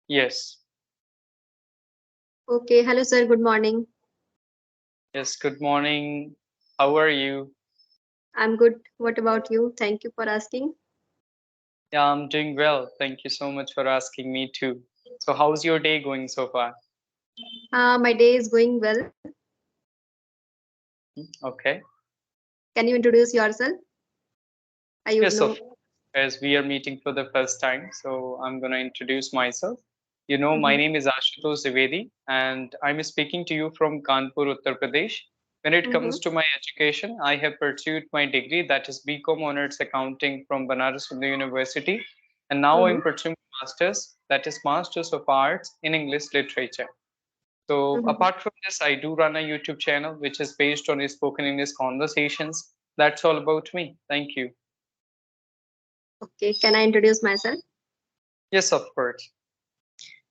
Yes. Okay, hello sir, good morning. Yes. Good morning. How are you? I'm good. What about you? Thank you for asking. Yeah, I'm doing well. Thank you so much for asking me too. So, how's your day going so far? My day is going well. Okay. Can you introduce yourself? I would Yes, of know. course. As we are meeting for the first time, so I'm going to introduce myself. My Mm-hmm. name is Ashutosh Dwivedi, and I'm speaking to you from Kanpur, Uttar Pradesh. When it Mm-hmm. comes to my education, I have pursued my degree, that is BCom Honors Accounting from Banaras Hindu University, and now Mm-hmm. I'm pursuing Masters, that is Masters of Arts in English Literature. So Mm-hmm. apart from this, I do run a YouTube channel which is based on spoken English conversations. That's all about me. Thank you. Okay, can I introduce myself? Yes, of course.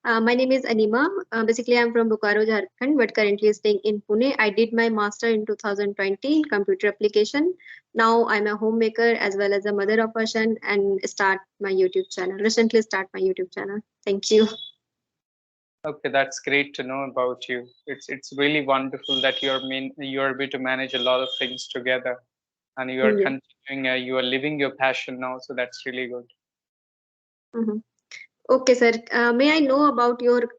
My name is Anima. Basically, I'm from Bokaro, Jharkhand, but currently staying in Pune. I did my master in 2020 in computer application. Now I'm a homemaker as well as a mother of a son and start my YouTube channel. Recently start my YouTube channel. Thank you. Okay, that's great to know about you. It's really wonderful that you're able to manage a lot of things together, and you are Yeah. continuing. You are living your passion now, so that's really good. Mhm. Okay, sir. May I know about your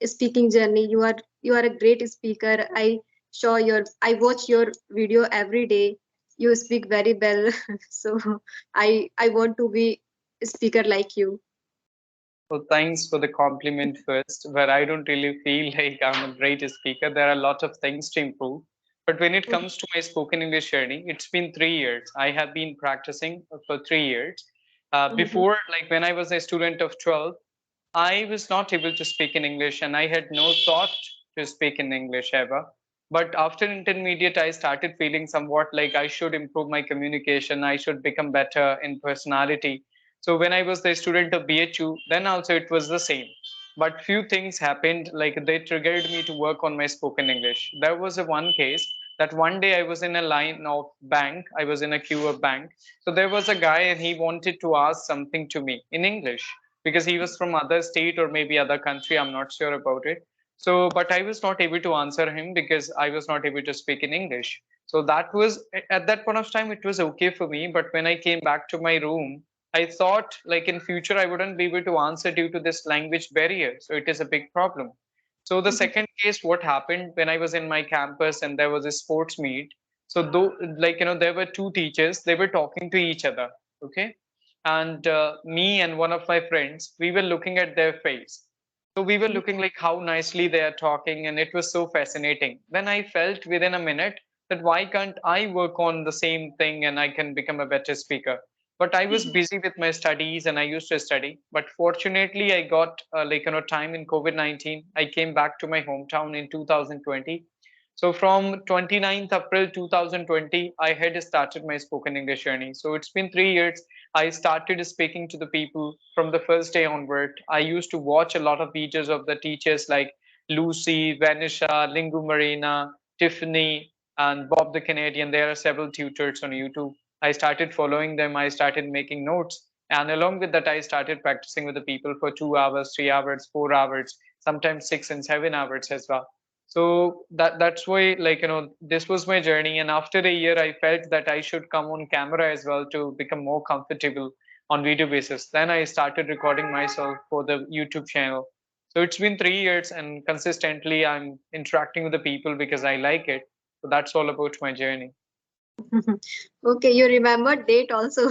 speaking journey? You are a great speaker. I watch your video every day. You speak very well. So I want to be a speaker like you. Well, thanks for the compliment first, but I don't really feel like I'm a great speaker. There are a lot of things to improve. But when it Mhm, comes to my spoken English journey, it's been 3 years. I have been practicing for 3 years. mhm, Before, like when I was a student of 12, I was not able to speak in English and I had no thought to speak in English ever. But after intermediate, I started feeling somewhat like I should improve my communication, I should become better in personality. So when I was the student of BHU, then also it was the same. But few things happened, like they triggered me to work on my spoken English. There was a one case that one day I was in a line of bank, I was in a queue of bank. So there was a guy and he wanted to ask something to me in English because he was from other state or maybe other country. I'm not sure about it. So, but I was not able to answer him because I was not able to speak in English. So that was at that point of time it was okay for me. But when I came back to my room, I thought like in future I wouldn't be able to answer due to this language barrier. So it is a big problem. So the mhm, second case, what happened when I was in my campus and there was a sports meet. So though there were two teachers, they were talking to each other. Okay, and me and one of my friends, we were looking at their face. So we were mhm, looking like how nicely they are talking, and it was so fascinating. Then I felt within a minute that why can't I work on the same thing and I can become a better speaker. But I was busy with my studies and I used to study. But fortunately, I got time in COVID-19. I came back to my hometown in 2020. So from 29th April 2020, I had started my spoken English journey. So it's been 3 years. I started speaking to the people from the first day onward. I used to watch a lot of videos of the teachers like Lucy, Vanisha, Lingu Marina, Tiffany, and Bob the Canadian. There are several tutors on YouTube. I started following them. I started making notes. And along with that, I started practicing with the people for 2 hours, 3 hours, 4 hours, sometimes 6 and 7 hours as well. So that's why this was my journey. And after a year I felt that I should come on camera as well to become more comfortable on video basis. Then I started recording myself for the YouTube channel. So it's been 3 years and consistently I'm interacting with the people because I like it. So that's all about my journey. mhm. Okay, you remember date also.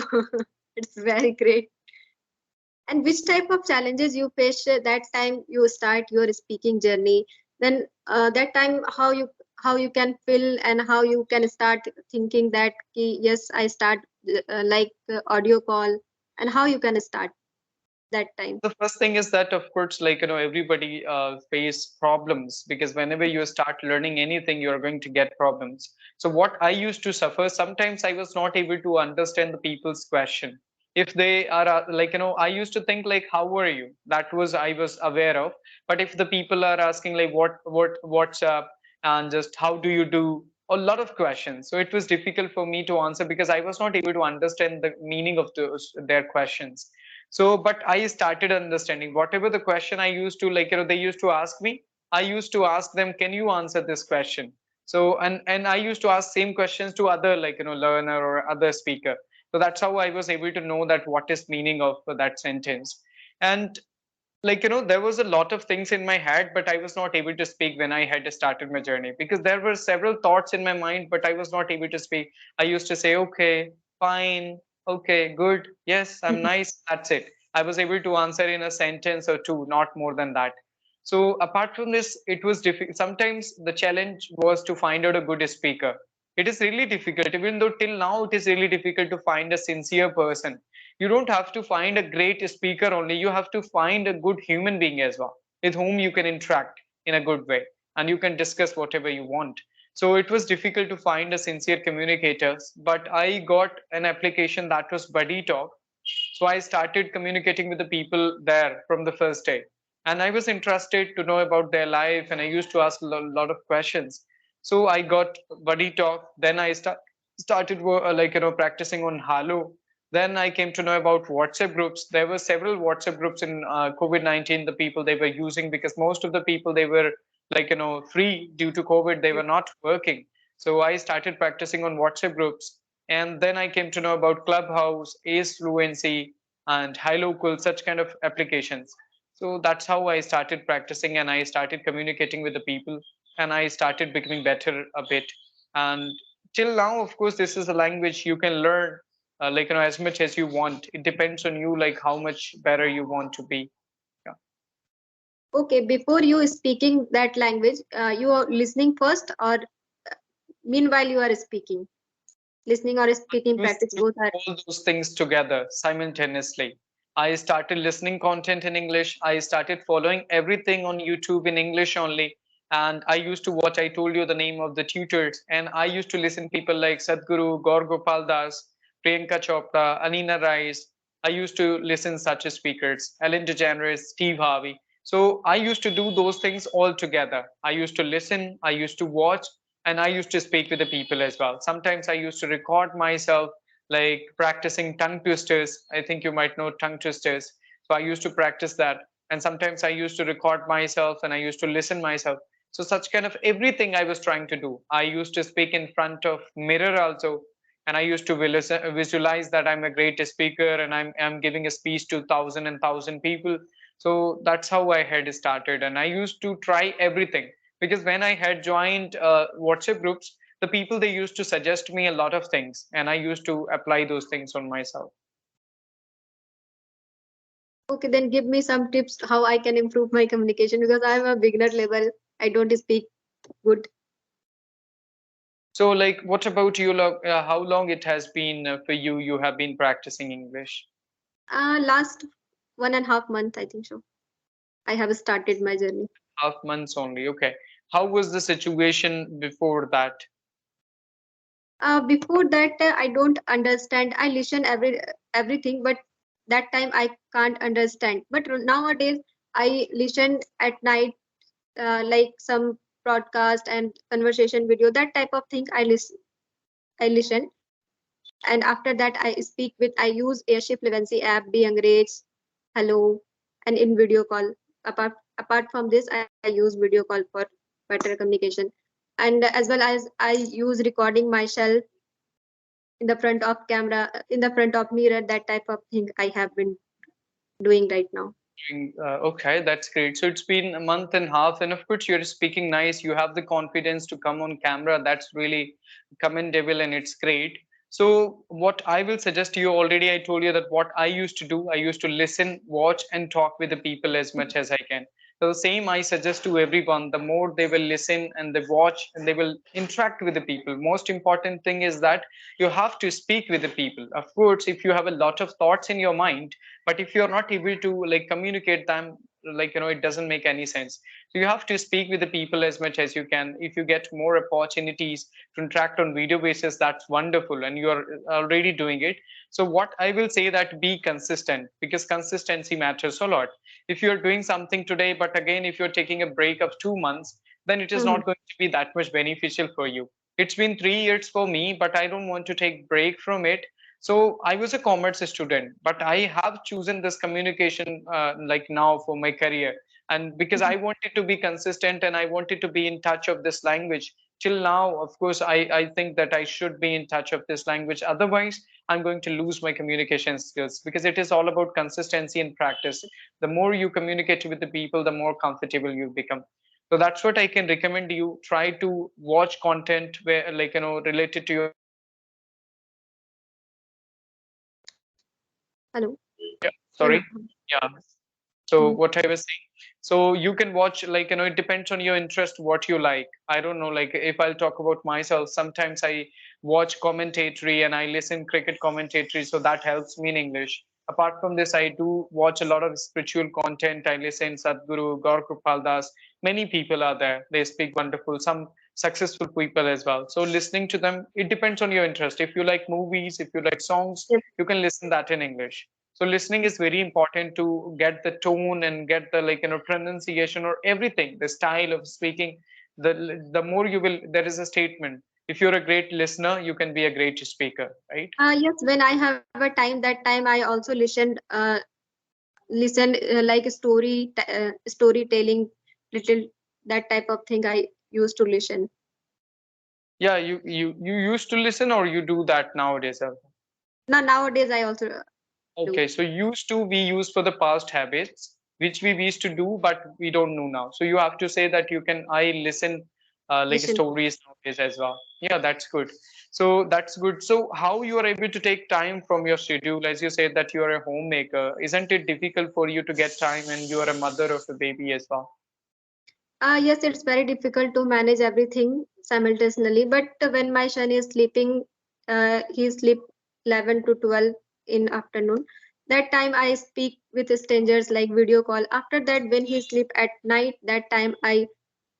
It's very great. And which type of challenges you faced that time you start your speaking journey? Then that time how you can feel and how you can start thinking that ki, yes I start audio call and how you can start that time. The first thing is that of course everybody face problems because whenever you start learning anything you are going to get problems. So what I used to suffer, sometimes I was not able to understand the people's question. If they are I used to think like how are you, that was I was aware of. But if the people are asking like what's up and just how do you do, a lot of questions, so it was difficult for me to answer because I was not able to understand the meaning of their questions. So, but I started understanding whatever the question I used to, like, they used to ask me, I used to ask them, can you answer this question? So, and I used to ask same questions to other, like, learner or other speaker. So that's how I was able to know that what is meaning of that sentence. And like, there was a lot of things in my head, but I was not able to speak when I had started my journey, because there were several thoughts in my mind, but I was not able to speak. I used to say, okay, fine, okay, good, yes, I'm nice, that's it. I was able to answer in a sentence or two, not more than that. So apart from this, it was difficult. Sometimes the challenge was to find out a good speaker. It is really difficult, even though till now it is really difficult to find a sincere person. You don't have to find a great speaker only, you have to find a good human being as well, with whom you can interact in a good way, and you can discuss whatever you want. So it was difficult to find a sincere communicators, but I got an application that was Buddy Talk. So I started communicating with the people there from the first day, and I was interested to know about their life, and I used to ask a lot of questions. So I got Buddy Talk, then I started like, practicing on Halo. Then I came to know about WhatsApp groups. There were several WhatsApp groups in COVID-19, the people they were using, because most of the people, they were like, free due to COVID, they were not working. So I started practicing on WhatsApp groups. And then I came to know about Clubhouse, Ace Fluency, and HiLocal, such kind of applications. So that's how I started practicing, and I started communicating with the people, and I started becoming better a bit. And till now, of course, this is a language you can learn, like, as much as you want. It depends on you, like how much better you want to be. Yeah. Okay, before you speaking that language, you are listening first, or meanwhile you are speaking? Listening or speaking Used practice to both are. do all those things together simultaneously. I started listening content in English. I started following everything on YouTube in English only. And I used to watch, I told you the name of the tutors, and I used to listen people like Sadhguru, Gaur Gopal Das, Priyanka Chopra, Anina Rice. I used to listen such as speakers, Ellen DeGeneres, Steve Harvey. So I used to do those things all together. I used to listen, I used to watch, and I used to speak with the people as well. Sometimes I used to record myself, like practicing tongue twisters. I think you might know tongue twisters. So I used to practice that. And sometimes I used to record myself, and I used to listen myself. So such kind of everything I was trying to do. I used to speak in front of mirror also, and I used to visualize that I'm a great speaker, and I'm giving a speech to thousand and thousand people. So that's how I had started, and I used to try everything, because when I had joined WhatsApp groups, the people, they used to suggest me a lot of things, and I used to apply those things on myself. Okay, then give me some tips how I can improve my communication, because I'm a beginner level. I don't speak good. So, like, what about you? How long it has been for you? You have been practicing English? Last 1.5 month, I think so. I have started my journey. Half months only. Okay. How was the situation before that? Before that, I don't understand. I listen everything, but that time I can't understand. But nowadays, I listen at night, like some broadcast and conversation video. That type of thing I listen. I listen, and after that, I speak with. I use airship fluency app, Be Angrez, Hello, and in video call. Apart from this, I use video call for better communication, and as well as I use recording myself in the front of camera, in the front of mirror. That type of thing I have been doing right now. Okay, that's great. So it's been a month and a half, and of course you're speaking nice. You have the confidence to come on camera. That's really commendable, and it's great. So what I will suggest to you, already I told you that what I used to do, I used to listen, watch, and talk with the people as much as I can. So the same I suggest to everyone. The more they will listen and they watch and they will interact with the people. Most important thing is that you have to speak with the people. Of course, if you have a lot of thoughts in your mind, but if you're not able to like communicate them, like, it doesn't make any sense. So you have to speak with the people as much as you can. If you get more opportunities to interact on video basis, that's wonderful, and you are already doing it. So what I will say, that be consistent, because consistency matters a lot. If you're doing something today, but again if you're taking a break of 2 months, then it is Mhm. not going to be that much beneficial for you. It's been 3 years for me, but I don't want to take break from it. So I was a commerce student, but I have chosen this communication like now for my career. And because I wanted to be consistent and I wanted to be in touch of this language till now, of course, I think that I should be in touch of this language. Otherwise, I'm going to lose my communication skills because it is all about consistency and practice. The more you communicate with the people, the more comfortable you become. So that's what I can recommend you. Try to watch content where, like, related to your language. Hello. Yeah, Yeah. sorry. Yeah. So Mm. what I was saying, so you can watch, like, it depends on your interest, what you like. I don't know, like if I'll talk about myself, sometimes I watch commentary and I listen cricket commentary, so that helps me in English. Apart from this, I do watch a lot of spiritual content. I listen Sadhguru, Gaur Kripal Das. Many people are there. They speak wonderful. Some successful people as well. So listening to them, it depends on your interest. If you like movies, if you like songs, Yes. you can listen that in English. So listening is very important to get the tone and get the, like, pronunciation or everything, the style of speaking. The more you will, there is a statement, if you're a great listener, you can be a great speaker, right? Yes, when I have a time, that time I also listen like storytelling, little that type of thing I used to listen. Yeah, you used to listen, or you do that nowadays? Now nowadays I also do Okay, so used to we use for the past habits, which we used to do, but we don't know now. So you have to say that you can. I listen, like listen. stories nowadays as well. Yeah, that's good. So that's good. So how you are able to take time from your schedule, as you said that you are a homemaker, isn't it difficult for you to get time, and you are a mother of a baby as well? Yes, it's very difficult to manage everything simultaneously. But when my son is sleeping, he sleep 11 to 12 in afternoon. That time I speak with strangers like video call. After that, when he sleep at night, that time I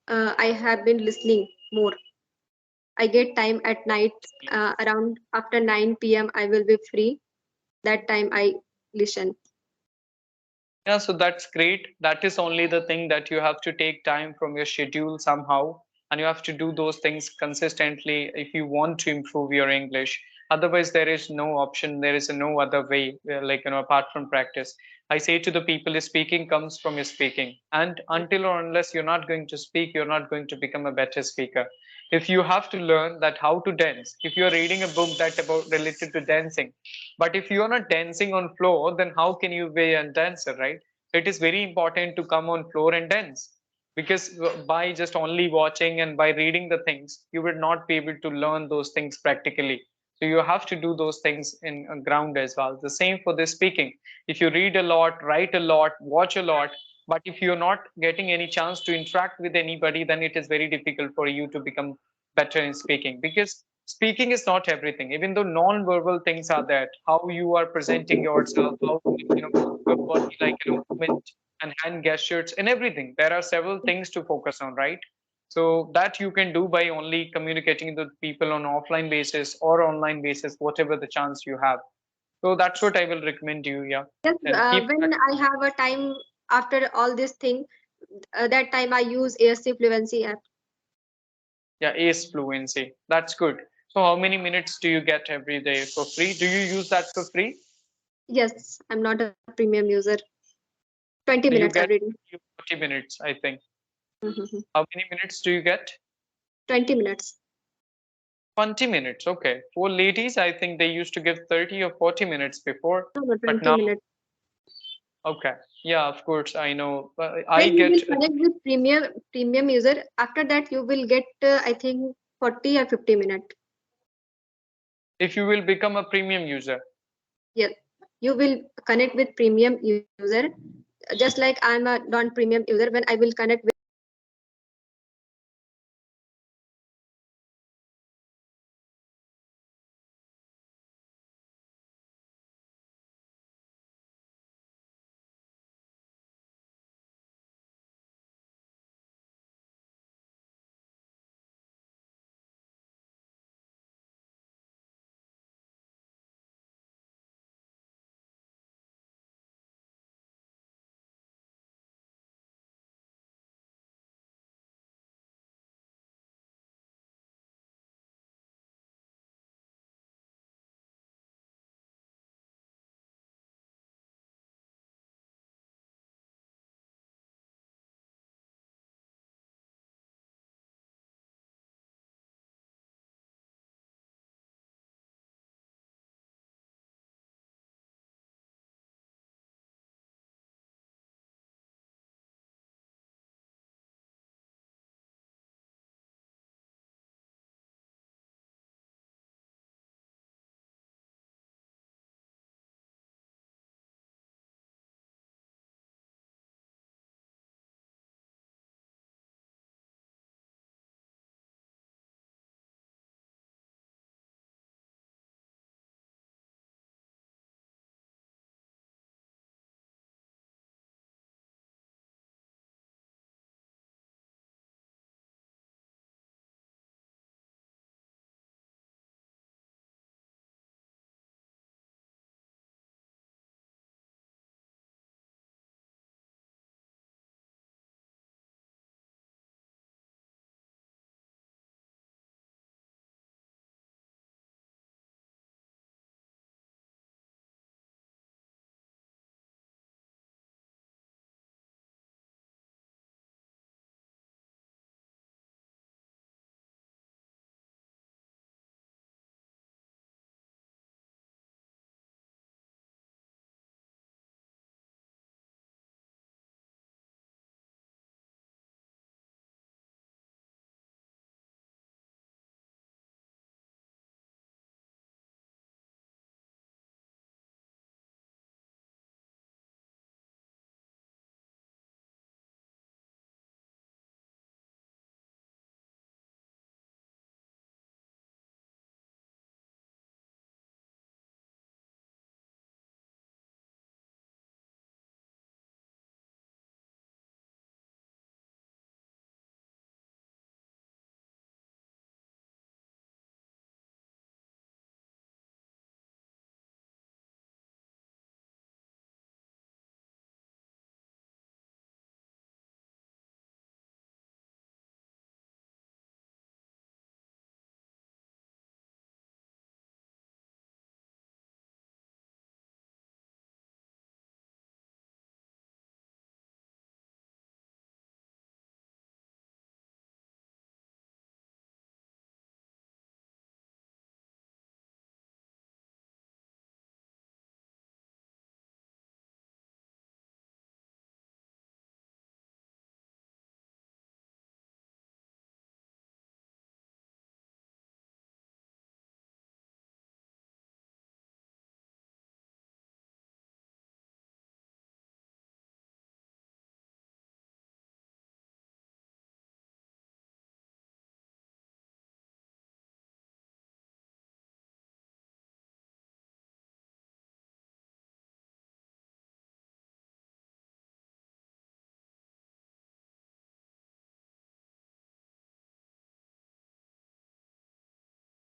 have been listening more. I get time at night around after 9 p.m. I will be free. That time I listen. Yeah, so that's great. That is only the thing, that you have to take time from your schedule somehow, and you have to do those things consistently if you want to improve your English. Otherwise, there is no option. There is no other way, like, apart from practice. I say to the people, speaking comes from your speaking. And until or unless you're not going to speak, you're not going to become a better speaker. If you have to learn that how to dance, if you're reading a book that about related to dancing, but if you're not dancing on floor, then how can you be a dancer, right? So it is very important to come on floor and dance, because by just only watching and by reading the things, you will not be able to learn those things practically. So you have to do those things in ground as well. The same for the speaking. If you read a lot, write a lot, watch a lot, but if you're not getting any chance to interact with anybody, then it is very difficult for you to become better in speaking, because speaking is not everything. Even though non-verbal things are there, how you are presenting yourself, how, your body, like, movement and hand gestures and everything, there are several things to focus on, right? So that you can do by only communicating with people on offline basis or online basis, whatever the chance you have. So that's what I will recommend you. Yeah, Yes, and keep when I have a time after all this thing, that time I use ASC Fluency app. yeah, ace fluency, that's good. So how many minutes do you get every day for free? Do you use that for free? Yes, I'm not a premium user. 20 So minutes you every get day. 40 minutes, I think. Mhm. How many minutes do you get? 20 minutes. 20 minutes. Okay. For ladies, I think they used to give 30 or 40 minutes before, No, no, but 20 now, minutes. okay. Yeah, of course, I know. I When you get, will connect with premium user, after that you will get I think 40 or 50 minutes. if you will become a premium user. Yes, you will connect with premium user. Just like I'm a non-premium user, when I will connect with